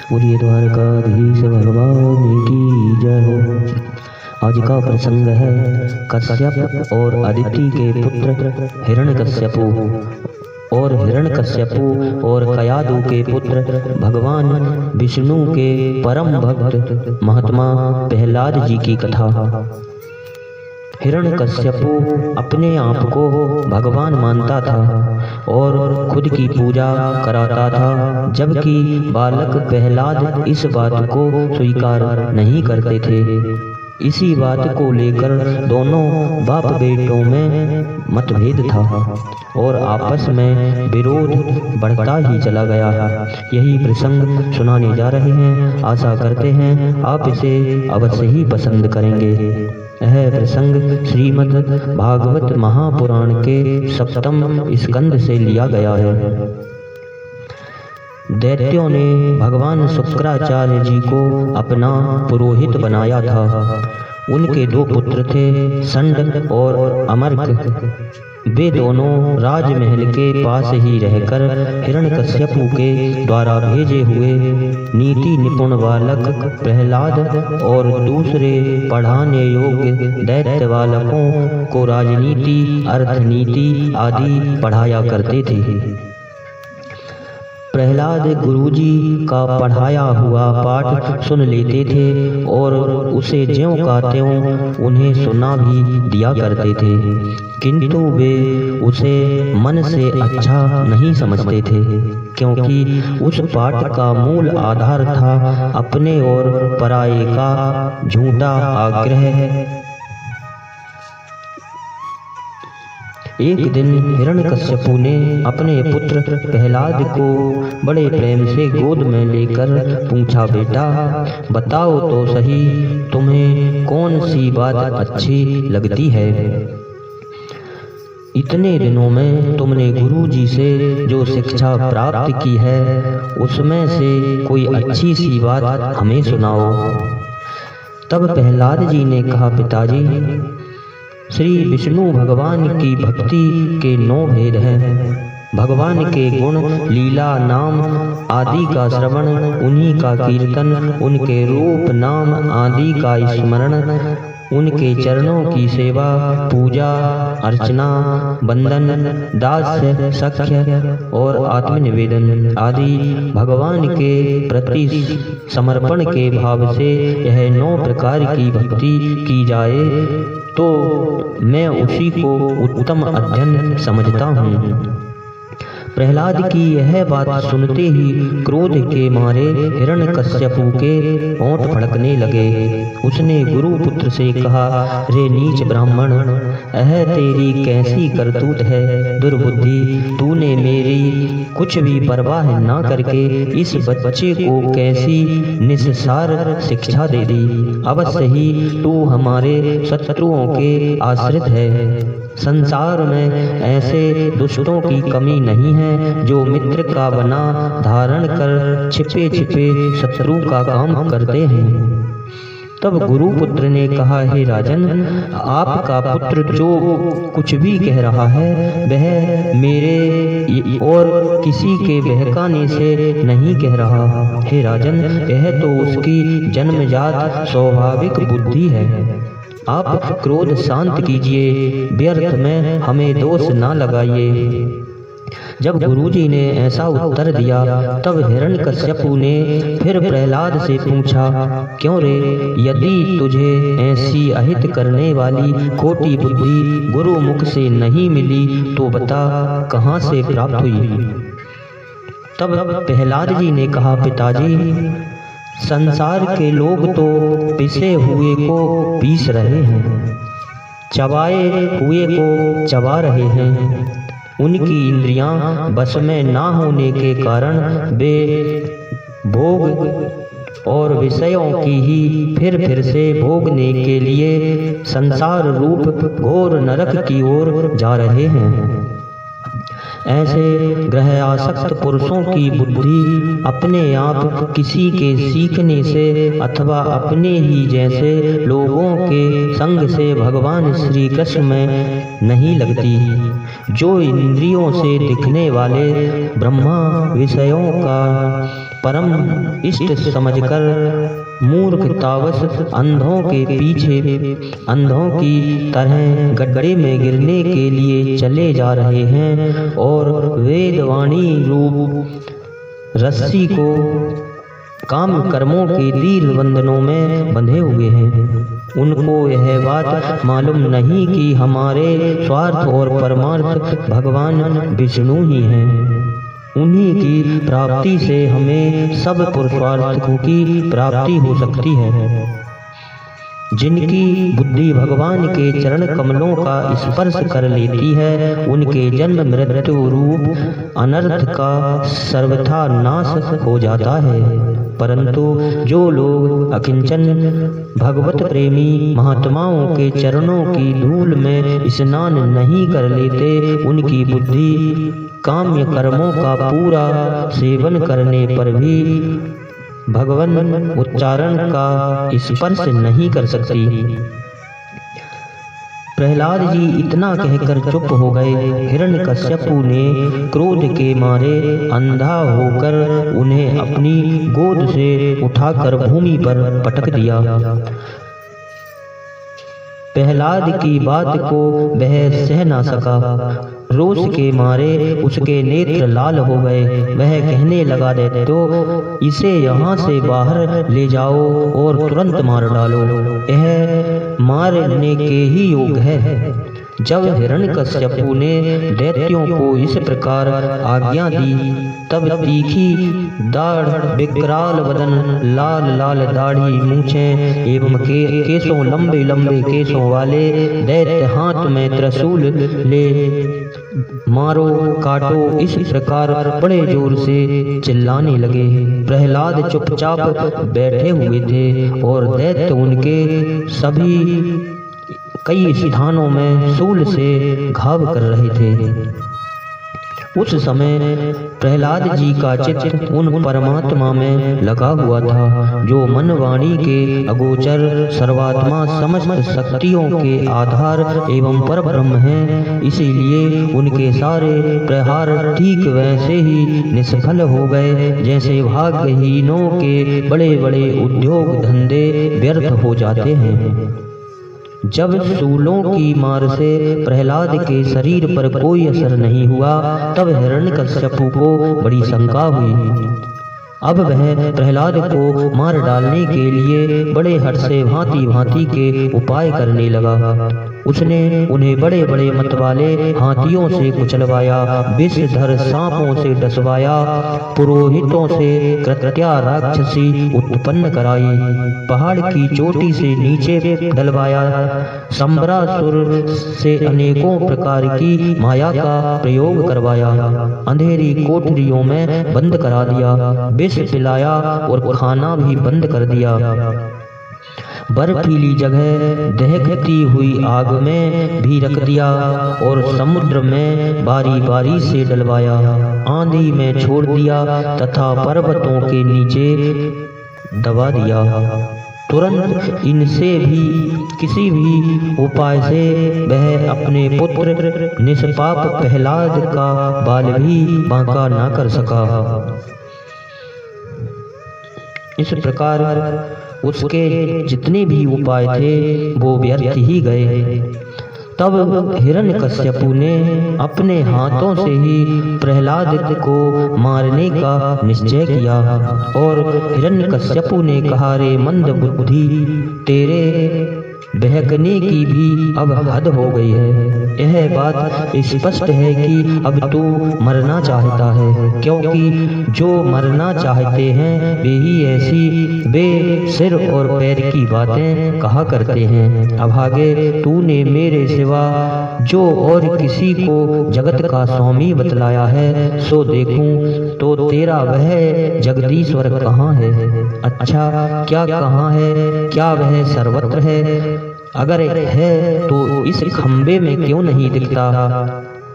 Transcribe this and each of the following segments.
बोलिए द्वारकाधीश भगवान की जय हो। आज का प्रसंग है कश्यप और अदिति के पुत्र हिरण्यकश्यपु और कयादु के पुत्र भगवान विष्णु के परम भक्त महात्मा प्रहलाद जी की कथा। हिरण्यकश्यपु अपने आप को भगवान मानता था और खुद की पूजा कराता था, जबकि बालक प्रहलाद इस बात को स्वीकार नहीं करते थे। इसी बात को लेकर दोनों बाप बेटों में मतभेद था और आपस में विरोध बढ़ता ही चला गया। यही प्रसंग सुनाने जा रहे हैं। आशा करते हैं आप इसे अवश्य ही पसंद करेंगे। यह प्रसंग श्रीमद् भागवत महापुराण के सप्तम स्कंद से लिया गया है। दैत्यों ने भगवान शुक्राचार्य जी को अपना पुरोहित बनाया था। उनके दो पुत्र थे, संड और अमर्क। वे दोनों राजमहल के पास ही रहकर हिरण्यकश्यपु के द्वारा भेजे हुए नीति निपुण बालक प्रहलाद और दूसरे पढ़ाने योग्य दैत्य बालकों को राजनीति, अर्थनीति आदि पढ़ाया करते थे। प्रहलाद गुरुजी का पढ़ाया हुआ पाठ सुन लेते थे और उसे ज्यों का त्यों उन्हें सुना भी दिया करते थे, किंतु वे उसे मन से अच्छा नहीं समझते थे, क्योंकि उस पाठ का मूल आधार था अपने और पराये का झूठा आग्रह। एक दिन हिरण्यकश्यपु ने अपने पुत्र प्रहलाद को बड़े प्रेम से गोद में लेकर पूछा, बेटा बताओ तो सही, तुम्हें कौन सी बात अच्छी लगती है? इतने दिनों में तुमने गुरुजी से जो शिक्षा प्राप्त की है उसमें से कोई अच्छी सी बात हमें सुनाओ। तब प्रहलाद जी ने कहा, पिताजी, श्री विष्णु भगवान की भक्ति के 9 भेद हैं। भगवान के गुण, लीला, नाम आदि का श्रवण, उन्हीं का कीर्तन, उनके रूप, नाम आदि का स्मरण, उनके चरणों की सेवा, पूजा अर्चना, बंदन, दास्य, सख्य और आत्मनिवेदन आदि भगवान के प्रति समर्पण के भाव से यह 9 प्रकार की भक्ति की जाए तो मैं उसी को उत्तम अध्ययन समझता हूँ। प्रहलाद की यह बात सुनते ही क्रोध के मारे हिरण्यकश्यपु के होंठ फड़कने लगे। उसने गुरुपुत्र से कहा, रे नीच ब्राह्मण, यह तेरी कैसी करतूत है? दुर्बुद्धि, तूने मेरी कुछ भी परवाह ना करके इस बच्चे को कैसी निस्सार शिक्षा दे दी। अवश्य ही तू हमारे शत्रुओं के आश्रित है। संसार में ऐसे दुष्टों की कमी नहीं है जो मित्र का बना धारण कर छिपे छिपे शत्रु का काम करते हैं। तब गुरुपुत्र ने कहा, हे राजन, आपका पुत्र जो कुछ भी कह रहा है वह मेरे और किसी के बहकाने से नहीं कह रहा। हे राजन, यह तो उसकी जन्मजात स्वाभाविक बुद्धि है। आप क्रोध शांत कीजिए, व्यर्थ में हमें दोष ना लगाइए। जब गुरुजी ने ऐसा उत्तर दिया तब हिरण्यकश्यपु ने फिर प्रहलाद से पूछा, क्यों रे, यदि तुझे ऐसी अहित करने वाली खोटी बुद्धि गुरु मुख से नहीं मिली तो बता कहाँ से प्राप्त हुई? तब प्रहलाद जी ने कहा, पिताजी, संसार के लोग तो पिसे हुए को पीस रहे हैं, चबाए हुए को चबा रहे हैं। उनकी इंद्रियां बस में ना होने के कारण वे भोग और विषयों की ही फिर से भोगने के लिए संसार रूप घोर नरक की ओर जा रहे हैं। ऐसे ग्रह आसक्त पुरुषों की बुद्धि अपने आप किसी के सीखने से अथवा अपने ही जैसे लोगों के संग से भगवान श्री कृष्ण में नहीं लगती। जो इंद्रियों से दिखने वाले ब्रह्मा विषयों का परम इष्ट समझकर मूर्खतावश अंधों के पीछे अंधों की तरह गड्ढे में गिरने के लिए चले जा रहे हैं और वेदवाणी रूप रस्सी को काम कर्मों के दीर्घ बंधनों में बंधे हुए हैं। उनको यह बात मालूम नहीं कि हमारे स्वार्थ और परमार्थ भगवान विष्णु ही हैं। उन्हीं की प्राप्ति से हमें सब पुरुषार्थों की प्राप्ति हो सकती है। जिनकी बुद्धि भगवान के चरण कमलों का स्पर्श कर लेती है, उनके जन्म मृत्यु रूप अनर्थ का सर्वथा नाश हो जाता है। परंतु जो लोग अकिंचन भगवत प्रेमी महात्माओं के चरणों की धूल में स्नान नहीं कर लेते, उनकी बुद्धि काम्य कर्मों का पूरा सेवन करने पर भी भगवान उच्चारण का स्पर्श नहीं कर सकती। प्रहलाद जी इतना कहकर चुप हो गए। हिरण्यकश्यपु ने क्रोध के मारे अंधा होकर उन्हें अपनी गोद से उठाकर भूमि पर पटक दिया। प्रहलाद की बात को वह सह ना सका। रोष के मारे उसके नेत्र लाल हो गए। वह कहने लगा, तो इसे यहाँ से बाहर ले जाओ और तुरंत मार डालो। यह मारने के ही योग है। जब हिरण्यकश्यपु ने दैत्यों को इस प्रकार आज्ञा दी, तब तीखी दाढ़, विकराल बदन, लाल लाल दाढ़ी, मूछें एवं केसों, लंबे लंबे केसों वाले दैत्य हाथ में त्रिशूल ले मारो काटो इस प्रकार बड़े जोर से चिल्लाने लगे। प्रहलाद चुपचाप बैठे हुए थे और दैत्य उनके सभी कई स्थानों में शूल से घाव कर रहे थे। उस समय प्रहलाद जी का चित्त उन परमात्मा में लगा हुआ था, जो मन वाणी के अगोचर सर्वात्मा समस्त शक्तियों के आधार एवं परब्रह्म हैं। इसीलिए उनके सारे प्रहार ठीक वैसे ही निष्फल हो गए जैसे भाग्यहीनों के बड़े बड़े उद्योग धंधे व्यर्थ हो जाते हैं। जब शूलों की मार से प्रहलाद के शरीर पर कोई असर नहीं हुआ, तब हिरण्यकश्यपु को बड़ी शंका हुई। अब वह प्रहलाद को मार डालने के लिए बड़े हठ से भांति भांति के उपाय करने लगा। उसने उन्हें बड़े बड़े मतवाले हाथियों से कुचलवाया, विषधर सांपों से डसवाया, पुरोहितों से कृत्या राक्षसी उत्पन्न कराई, पहाड़ की चोटी से नीचे डलवाया, संबरासुर से अनेकों प्रकार की माया का प्रयोग करवाया, अंधेरी कोठरियों में बंद करा दिया, विष पिलाया और खाना भी बंद कर दिया, बर्फीली जगह दहकती हुई आग में भी रख दिया और समुद्र में बारी बारी से डलवाया, आंधी में छोड़ दिया तथा पर्वतों के नीचे दबा दिया। तुरंत इनसे भी किसी भी उपाय से वह अपने पुत्र निष्पाप प्रहलाद का बाल भी बांका ना कर सका। इस प्रकार उसके जितने भी उपाय थे वो व्यर्थ ही गए। तब हिरण्यकश्यपु ने अपने हाथों से ही प्रहलाद को मारने का निश्चय किया और हिरण्यकश्यपु ने कहा, रे मंद बुद्धि, तेरे बहकने की भी अब हद हो गई है। यह बात स्पष्ट है कि अब तू मरना चाहता है, क्योंकि जो मरना चाहते हैं वे ही ऐसी बे सिर और पैर की बातें कहा करते हैं। अभागे, तूने मेरे सिवा जो और किसी को जगत का स्वामी बतलाया है, सो देखूं तो तेरा वह जगदीश्वर कहाँ है? अच्छा, क्या कहाँ है? क्या वह सर्वत्र है? अगर है तो इस खंबे में क्यों नहीं दिखता?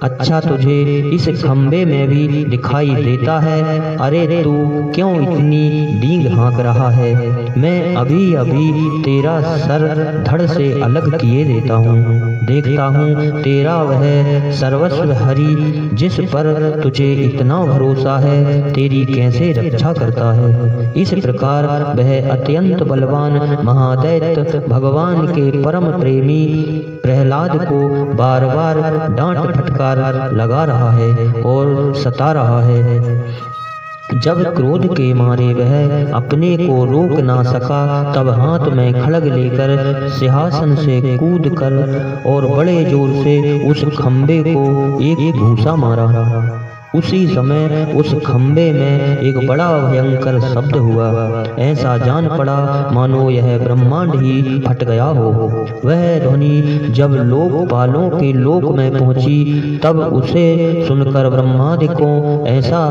अच्छा तुझे इस खंबे में भी दिखाई देता है? अरे तू क्यों इतनी डींग हाँक रहा है? मैं अभी अभी तेरा सर धड़ से अलग किए देता हूँ। देखता हूँ तेरा वह सर्वस्व हरि जिस पर तुझे इतना भरोसा है तेरी कैसे रक्षा करता है। इस प्रकार वह अत्यंत बलवान महादैत्य भगवान के परम प्रेमी प्रहलाद को बार बार डांट फटकार लगा रहा है और सता रहा है। जब क्रोध के मारे वह अपने को रोक ना सका तब हाथ में खड्ग लेकर सिंहासन से कूद कर और बड़े जोर से उस खंबे को एक घूंसा मारा। उसी समय उस खंबे में एक बड़ा भयंकर शब्द हुआ। ऐसा जान पड़ा मानो यह ब्रह्मांड ही फट गया हो। वह ध्वनि जब लोकपालों के लोक में पहुंची तब उसे सुनकर ब्रह्मादि को ऐसा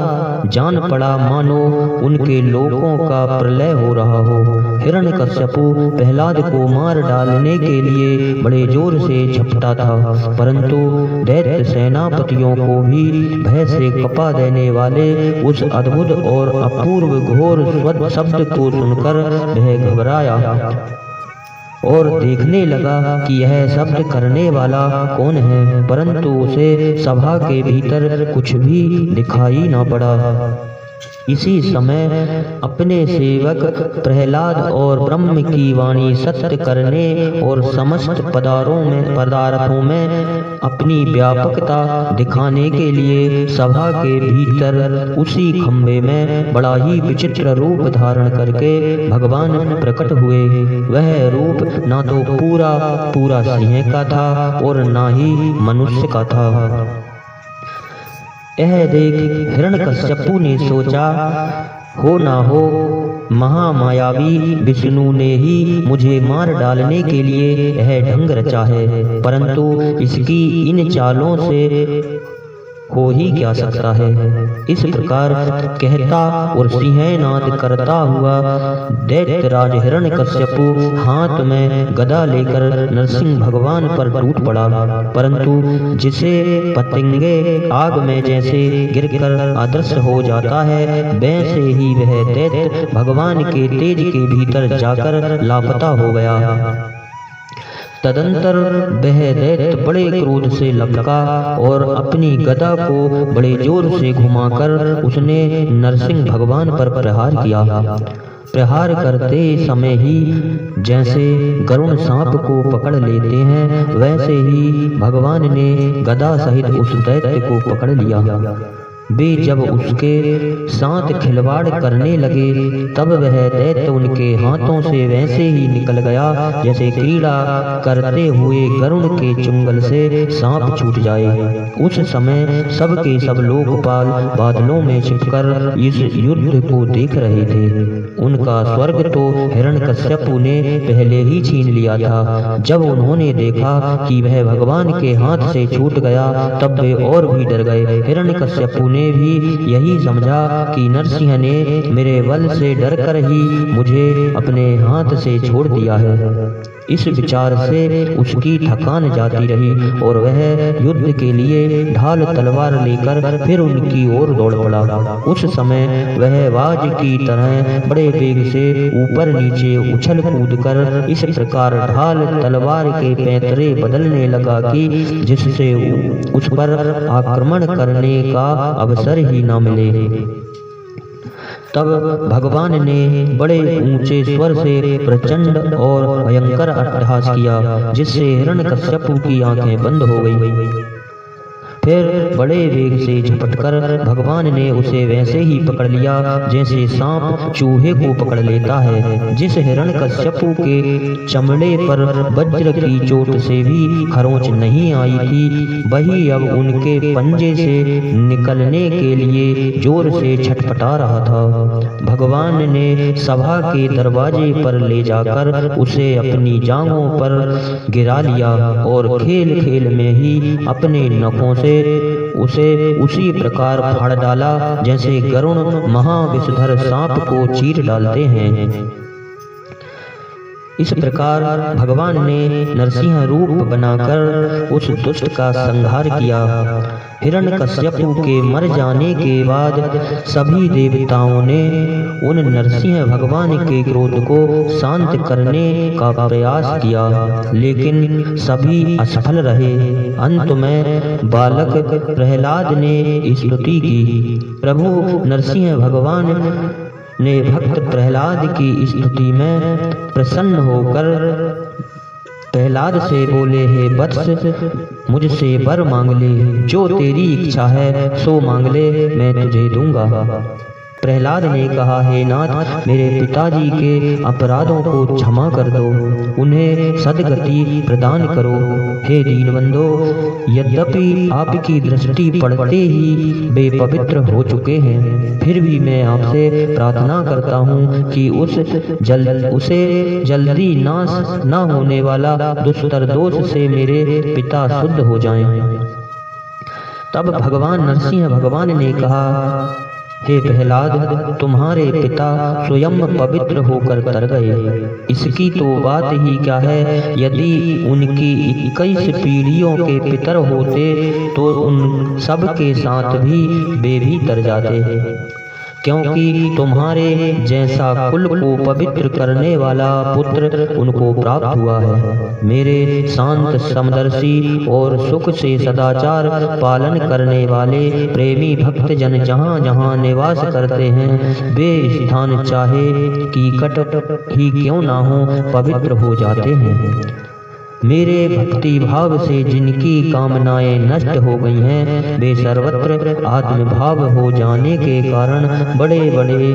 जान पड़ा मानो उनके लोकों का प्रलय हो रहा हो। हिरण्यकश्यपु प्रहलाद को मार डालने के लिए बड़े जोर से झपटा था, परंतु दैत्य सेनापतियों को भी भय से कपा देने वाले उस अद्भुत और अपूर्व घोर शब्द को सुनकर वह घबराया और देखने लगा कि यह शब्द करने वाला कौन है, परंतु उसे सभा के भीतर कुछ भी दिखाई न पड़ा। इसी समय अपने सेवक प्रहलाद और ब्रह्म की वाणी सत्य करने और समस्त पदार्थों में अपनी व्यापकता दिखाने के लिए सभा के भीतर उसी खंबे में बड़ा ही विचित्र रूप धारण करके भगवान प्रकट हुए। वह रूप ना तो पूरा सिंह का था और ना ही मनुष्य का था। यह देख हिरण्यकश्यपु ने सोचा, हो ना हो महामायावी विष्णु ने ही मुझे मार डालने के लिए यह ढंग रचा है, परंतु इसकी इन चालों से हो ही क्या सकता है। इस प्रकार कहता और सिंहनाद करता हुआ दैत्यराज हिरण्यकश्यपु हाथ में गदा लेकर नरसिंह भगवान पर टूट पड़ा, परंतु जिसे पतंगे आग में जैसे गिरकर अदृश्य हो जाता है वैसे ही वह दैत्य भगवान के तेज के भीतर जाकर लापता हो गया। तदंतर वह दैत्य बड़े क्रोध से लपका और अपनी गदा को बड़े जोर से घुमाकर उसने नरसिंह भगवान पर प्रहार किया। प्रहार करते समय ही जैसे गरुण सांप को पकड़ लेते हैं वैसे ही भगवान ने गदा सहित उस दैत्य को पकड़ लिया। वे जब उसके साथ खिलवाड़ करने लगे तब वह दैत्य उनके हाथों से वैसे ही निकल गया जैसे क्रीड़ा करते हुए गरुड़ के चुंगल से सांप छूट जाए। उस समय सबके सब लोकपाल बादलों में छिपकर इस युद्ध को देख रहे थे। उनका स्वर्ग तो हिरण्यकश्यपु ने पहले ही छीन लिया था। जब उन्होंने देखा कि वह भगवान के हाथ से छूट गया तब वे और भी डर गए। हिरण्यकश्यपु ने भी यही समझा कि नरसिंह ने मेरे बल से डरकर ही मुझे अपने हाथ से छोड़ दिया है। इस विचार से उसकी थकान जाती रही और वह युद्ध के लिए ढाल तलवार लेकर फिर उनकी ओर दौड़ पड़ा। उस समय वह बाज की तरह बड़े वेग से ऊपर नीचे उछल कूद कर इस प्रकार ढाल तलवार के पैंतरे बदलने लगा कि जिससे उस पर आक्रमण करने का अवसर ही न मिले। तब भगवान ने बड़े ऊंचे स्वर से प्रचंड और भयंकर अट्टहास किया जिससे हिरण्यकश्यपु की आंखें बंद हो गई। फिर बड़े वेग से झपटकर भगवान ने उसे वैसे ही पकड़ लिया जैसे सांप चूहे को पकड़ लेता है। जिस हिरण्यकश्यपु के चमड़े पर वज्र की चोट से भी खरोंच नहीं आई थी वही अब उनके पंजे से निकलने के लिए जोर से छटपटा रहा था। भगवान ने सभा के दरवाजे पर ले जाकर उसे अपनी जांघों पर गिरा लिया और खेल खेल में ही अपने नखों से उसे उसी प्रकार फाड़ डाला जैसे गरुड़ महाविषधर सांप को चीर डालते हैं। इस प्रकार भगवान ने नरसिंह रूप बनाकर उस दुष्ट का संहार किया। हिरण्यकश्यपु के मर जाने के बाद सभी देवताओं ने उन नरसिंह भगवान के क्रोध को शांत करने का प्रयास किया, लेकिन सभी असफल रहे। अंत में बालक प्रहलाद ने स्तुति की। प्रभु नरसिंह भगवान ने भक्त प्रहलाद की स्तुति में प्रसन्न होकर प्रहलाद से बोले, हे वत्स, मुझसे वर मांग ले, जो तेरी इच्छा है सो मांग ले, मैं तुझे दूंगा। प्रहलाद ने कहा, हे नाथ, मेरे पिताजी के अपराधों को क्षमा कर दो, उन्हें सद्गति प्रदान करो। हे दीनबंधो, यद्यपि आपकी दृष्टि पड़ते ही वे पवित्र हो चुके हैं, फिर भी मैं आपसे प्रार्थना करता हूँ कि उसे जल्दी नाश न होने वाला दुष्टर दोष से मेरे पिता शुद्ध हो जाएं। तब भगवान नरसिंह भगवान ने कहा, हे प्रहलाद, तुम्हारे पिता स्वयं पवित्र होकर तर गए, इसकी तो बात ही क्या है। यदि उनकी 21 पीढ़ियों के पितर होते तो उन सब के साथ भी वे भी तर जाते, क्योंकि तुम्हारे जैसा कुल को पवित्र करने वाला पुत्र उनको प्राप्त हुआ है। मेरे शांत समदर्शी और सुख से सदाचार पालन करने वाले प्रेमी भक्त जन जहाँ जहाँ निवास करते हैं, वे स्थान चाहे कि कट ही क्यों ना हो पवित्र हो जाते हैं। मेरे भक्ति भाव से जिनकी कामनाएं नष्ट हो गई हैं, वे सर्वत्र आत्मभाव हो जाने के कारण बड़े बड़े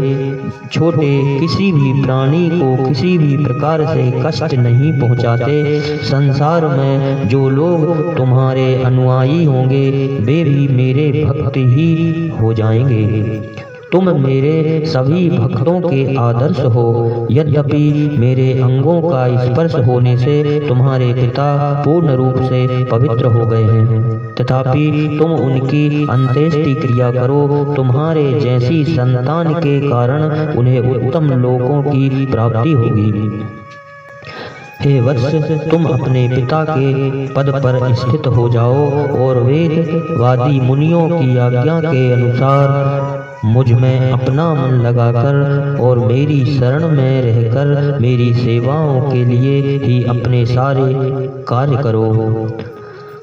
छोटे किसी भी प्राणी को किसी भी प्रकार से कष्ट नहीं पहुंचाते। संसार में जो लोग तुम्हारे अनुयायी होंगे, वे भी मेरे भक्त ही हो जाएंगे। तुम मेरे सभी भक्तों के आदर्श हो। यद्यपि मेरे अंगों का स्पर्श होने से तुम्हारे पिता पूर्ण रूप से पवित्र हो गए हैं, तथापि तुम उनकी अंत्येष्टि क्रिया करो। तुम्हारे जैसी संतान के कारण उन्हें उत्तम लोकों की प्राप्ति होगी। हे वत्स, तुम अपने पिता के पद पर स्थित हो जाओ और वेदवादी मुनियों की आज्ञा के अनुसार मुझ में अपना मन लगाकर और मेरी शरण में रहकर मेरी सेवाओं के लिए ही अपने सारे कार्य करो।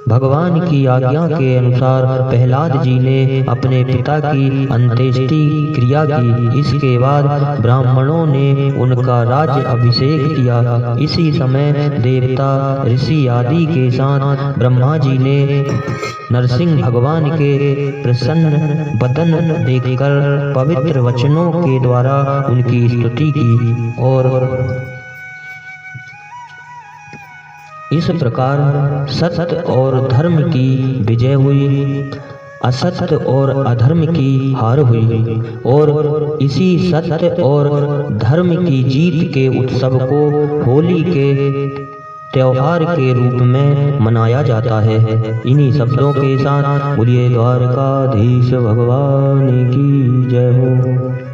भगवान की आज्ञा के अनुसार प्रहलाद जी ने अपने पिता की अंत्येष्टि क्रिया की। इसके बाद ब्राह्मणों ने उनका राज्य अभिषेक किया। इसी समय देवता ऋषि आदि के साथ ब्रह्मा जी ने नरसिंह भगवान के प्रसन्न बदन देखकर पवित्र वचनों के द्वारा उनकी स्तुति की और इस प्रकार सत्य और धर्म की विजय हुई, असत्य और अधर्म की हार हुई और इसी सत्य और धर्म की जीत के उत्सव को होली के त्योहार के रूप में मनाया जाता है। इन्हीं शब्दों के साथ बोलिए द्वारकाधीश भगवान की जय हो।